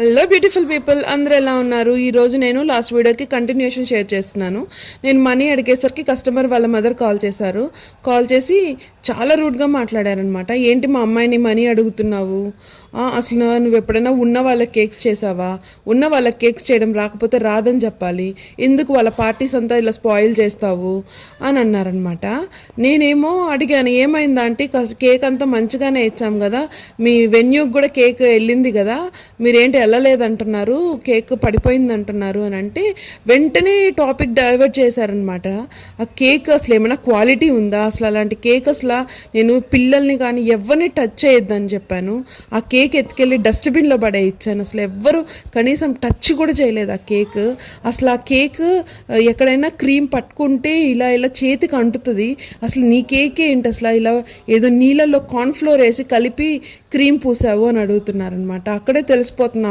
Hello beautiful people, అందరూ ఎలా ఉన్నారు? ఈరోజు నేను లాస్ట్ వీడియోకి కంటిన్యూషన్ షేర్ చేస్తున్నాను. నేను మనీ అడిగేసరికి కస్టమర్ వాళ్ళ మదర్ కాల్ చేశారు. కాల్ చేసి చాలా రూడ్గా మాట్లాడారనమాట. ఏంటి మా అమ్మాయిని మనీ అడుగుతున్నావు? అసలు నువ్వు ఎప్పుడైనా ఉన్న వాళ్ళకి కేక్స్ చేసావా? ఉన్న వాళ్ళకి కేక్స్ చేయడం రాకపోతే రాదని చెప్పాలి, ఎందుకు వాళ్ళ పార్టీస్ అంతా ఇలా స్పాయిల్ చేస్తావు అని అన్నారనమాట. నేనేమో అడిగాను, ఏమైందా అంటే కేక్ అంతా మంచిగానే ఇచ్చాం కదా, మీ వెన్యూకి కూడా కేక్ వెళ్ళింది కదా, మీరేంటి వెళ్ళలేదంటున్నారు, కేక్ పడిపోయింది అంటున్నారు అని అంటే వెంటనే టాపిక్ డైవర్ట్ చేశారనమాట. ఆ కేక్ అసలు ఏమైనా క్వాలిటీ ఉందా? అసలు అలాంటి కేక్ అసలు నేను పిల్లల్ని కానీ ఎవరిని టచ్ చేయొద్దని చెప్పాను. ఆ కేక్ ఎత్తుకెళ్ళి డస్ట్బిన్లో పడేయించాను. అసలు ఎవ్వరు కనీసం టచ్ కూడా చేయలేదు ఆ కేక్. అసలు ఆ కేక్ ఎక్కడైనా క్రీమ్ పట్టుకుంటే ఇలా ఇలా చేతికి అంటుతుంది. అసలు నీ కేక్ ఏంటి అసలు ఇలా ఏదో నీళ్ళల్లో కార్న్ఫ్లోర్ వేసి కలిపి క్రీమ్ పూసావు అని అడుగుతున్నారనమాట. అక్కడే తెలిసిపోతుంది